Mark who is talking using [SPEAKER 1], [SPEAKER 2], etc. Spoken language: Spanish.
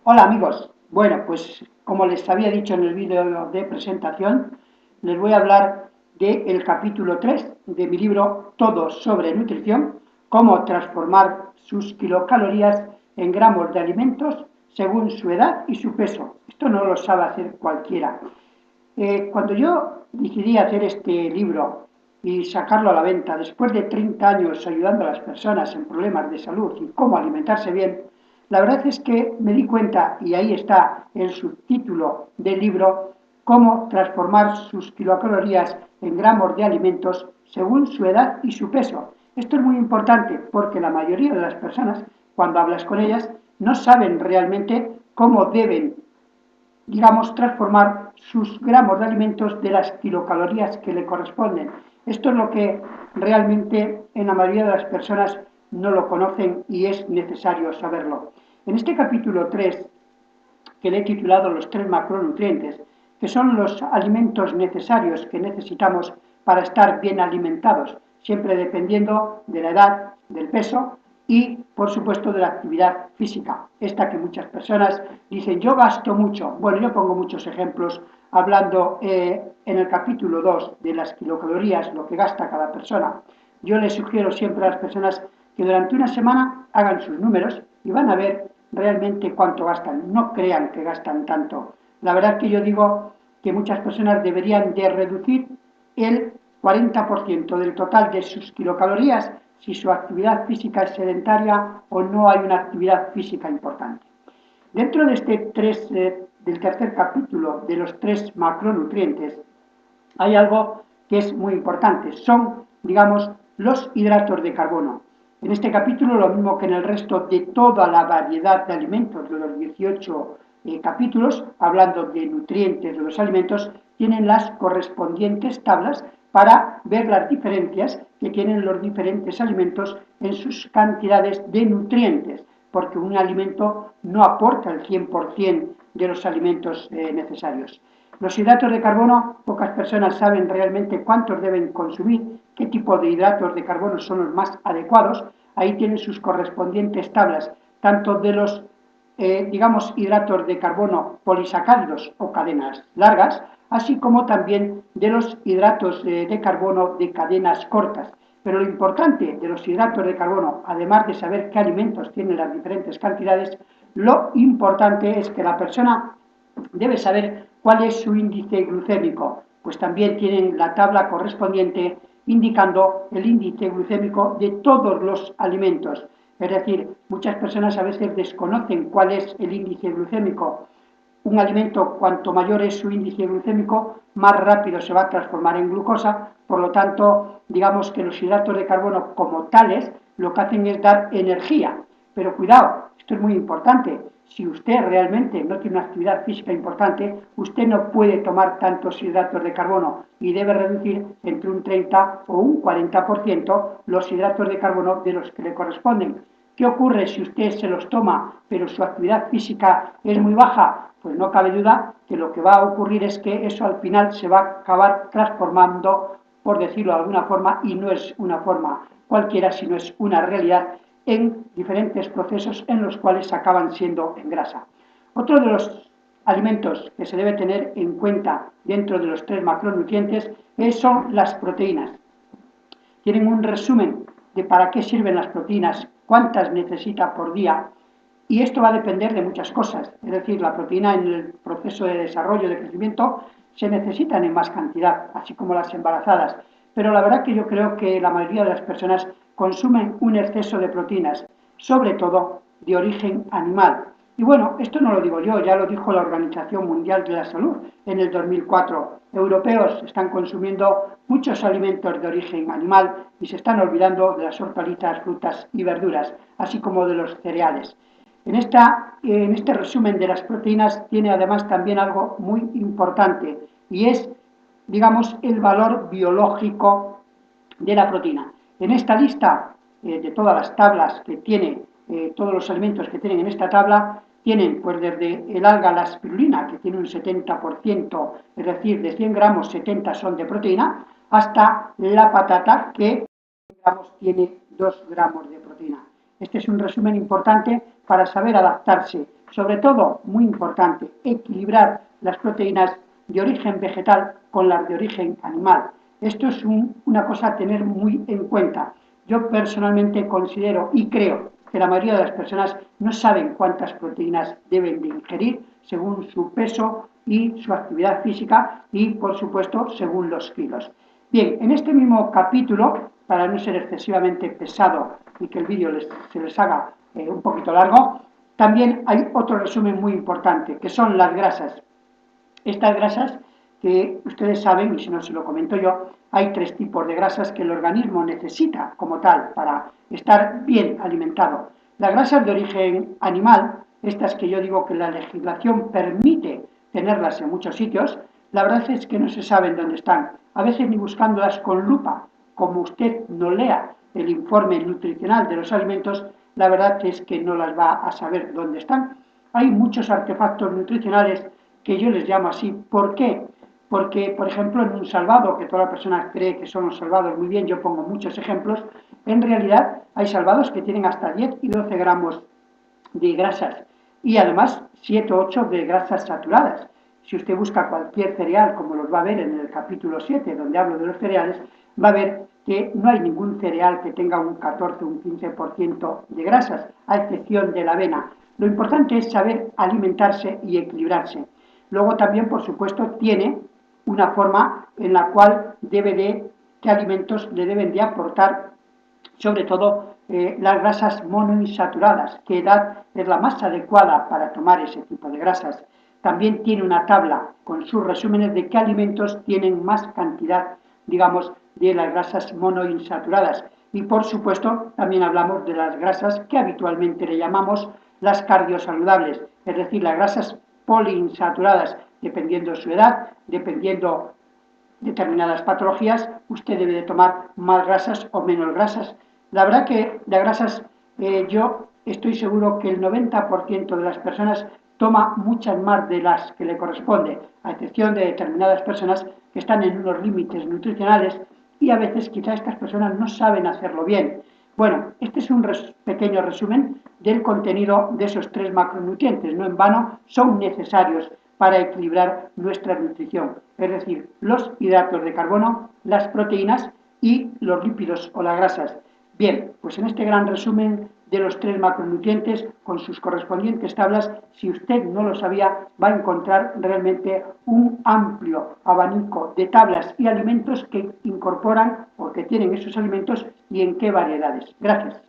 [SPEAKER 1] Hola amigos, bueno, pues como les había dicho en el vídeo de presentación, les voy a hablar del capítulo 3 de mi libro Todo sobre nutrición, cómo transformar sus kilocalorías en gramos de alimentos según su edad y su peso. Esto no lo sabe hacer cualquiera. Cuando yo decidí hacer este libro y sacarlo a la venta, después de 30 años ayudando a las personas en problemas de salud y cómo alimentarse bien, la verdad es que me di cuenta, y ahí está el subtítulo del libro, cómo transformar sus kilocalorías en gramos de alimentos según su edad y su peso. Esto es muy importante porque la mayoría de las personas, cuando hablas con ellas, no saben realmente cómo deben, digamos, transformar sus gramos de alimentos de las kilocalorías que le corresponden. Esto es lo que realmente en la mayoría de las personas no lo conocen y es necesario saberlo. En este capítulo 3, que le he titulado Los tres macronutrientes, que son los alimentos necesarios que necesitamos para estar bien alimentados, siempre dependiendo de la edad, del peso y, por supuesto, de la actividad física. Esta que muchas personas dicen, yo gasto mucho. Bueno, yo pongo muchos ejemplos hablando en el capítulo 2 de las kilocalorías, lo que gasta cada persona. Yo les sugiero siempre a las personas que durante una semana hagan sus números y van a ver realmente cuánto gastan. No crean que gastan tanto. La verdad es que yo digo que muchas personas deberían de reducir el 40% del total de sus kilocalorías si su actividad física es sedentaria o no hay una actividad física importante. Dentro de del tercer capítulo de los tres macronutrientes, hay algo que es muy importante. Son, digamos, los hidratos de carbono. En este capítulo, lo mismo que en el resto de toda la variedad de alimentos de los 18 capítulos, hablando de nutrientes de los alimentos, tienen las correspondientes tablas para ver las diferencias que tienen los diferentes alimentos en sus cantidades de nutrientes, porque un alimento no aporta el 100% de los alimentos necesarios. Los hidratos de carbono, pocas personas saben realmente cuántos deben consumir, qué tipo de hidratos de carbono son los más adecuados. Ahí tienen sus correspondientes tablas, tanto de los, digamos, hidratos de carbono polisacáridos o cadenas largas, así como también de los hidratos de carbono de cadenas cortas. Pero lo importante de los hidratos de carbono, además de saber qué alimentos tienen las diferentes cantidades, lo importante es que la persona debe saber cuál es su índice glucémico, pues también tienen la tabla correspondiente indicando el índice glucémico de todos los alimentos. Es decir, muchas personas a veces desconocen cuál es el índice glucémico. Un alimento, cuanto mayor es su índice glucémico, más rápido se va a transformar en glucosa. Por lo tanto, digamos que los hidratos de carbono como tales lo que hacen es dar energía. Pero cuidado, esto es muy importante. Si usted realmente no tiene una actividad física importante, usted no puede tomar tantos hidratos de carbono y debe reducir entre un 30 o un 40% los hidratos de carbono de los que le corresponden. ¿Qué ocurre si usted se los toma, pero su actividad física es muy baja? Pues no cabe duda que lo que va a ocurrir es que eso al final se va a acabar transformando, por decirlo de alguna forma, y no es una forma cualquiera, sino es una realidad, en diferentes procesos en los cuales acaban siendo en grasa. Otro de los alimentos que se debe tener en cuenta dentro de los tres macronutrientes son las proteínas. Tienen un resumen de para qué sirven las proteínas, cuántas necesita por día, y esto va a depender de muchas cosas. Es decir, la proteína en el proceso de desarrollo, de crecimiento, se necesitan en más cantidad, así como las embarazadas. Pero la verdad que yo creo que la mayoría de las personas consumen un exceso de proteínas, sobre todo de origen animal. Y bueno, esto no lo digo yo, ya lo dijo la Organización Mundial de la Salud en el 2004. Europeos están consumiendo muchos alimentos de origen animal y se están olvidando de las hortalizas, frutas y verduras, así como de los cereales. En este resumen de las proteínas tiene además también algo muy importante y es, digamos, el valor biológico de la proteína. En esta lista de todas las tablas que tiene, todos los alimentos que tienen en esta tabla, tienen pues desde el alga, la espirulina, que tiene un 70%, es decir, de 100 gramos 70 son de proteína, hasta la patata, que digamos, tiene 2 gramos de proteína. Este es un resumen importante para saber adaptarse Sobre todo, muy importante, equilibrar las proteínas de origen vegetal con las de origen animal. Esto es una cosa a tener muy en cuenta. Yo personalmente considero y creo que la mayoría de las personas no saben cuántas proteínas deben de ingerir según su peso y su actividad física y, por supuesto, según los kilos. Bien, en este mismo capítulo, para no ser excesivamente pesado y que el vídeo se les haga un poquito largo, también hay otro resumen muy importante, que son las grasas. Estas grasas que ustedes saben, y si no se lo comento yo, hay tres tipos de grasas que el organismo necesita como tal para estar bien alimentado. Las grasas de origen animal, estas que yo digo que la legislación permite tenerlas en muchos sitios, la verdad es que no se saben dónde están. A veces ni buscándolas con lupa, como usted no lea el informe nutricional de los alimentos, la verdad es que no las va a saber dónde están. Hay muchos artefactos nutricionales que yo les llamo así. ¿Por qué? Porque, por ejemplo, en un salvado, que toda la persona cree que son los salvados muy bien, yo pongo muchos ejemplos, en realidad hay salvados que tienen hasta 10 y 12 gramos de grasas y además 7 o 8 de grasas saturadas. Si usted busca cualquier cereal, como los va a ver en el capítulo 7, donde hablo de los cereales, va a ver que no hay ningún cereal que tenga un 14 o un 15% de grasas, a excepción de la avena. Lo importante es saber alimentarse y equilibrarse. Luego también, por supuesto, tiene una forma en la cual qué alimentos le deben de aportar, sobre todo las grasas monoinsaturadas, qué edad es la más adecuada para tomar ese tipo de grasas. También tiene una tabla con sus resúmenes de qué alimentos tienen más cantidad, digamos, de las grasas monoinsaturadas. Y por supuesto, también hablamos de las grasas que habitualmente le llamamos las cardiosaludables, es decir, las grasas poliinsaturadas, dependiendo de su edad, dependiendo determinadas patologías, usted debe de tomar más grasas o menos grasas. La verdad que las grasas, yo estoy seguro que el 90% de las personas toma muchas más de las que le corresponde, a excepción de determinadas personas que están en unos límites nutricionales y a veces quizá estas personas no saben hacerlo bien. Bueno, este es un pequeño resumen del contenido de esos tres macronutrientes. No en vano son necesarios para equilibrar nuestra nutrición, es decir, los hidratos de carbono, las proteínas y los lípidos o las grasas. Bien, pues en este gran resumen de los tres macronutrientes con sus correspondientes tablas, si usted no lo sabía, va a encontrar realmente un amplio abanico de tablas y alimentos que incorporan o que tienen esos alimentos y en qué variedades. Gracias.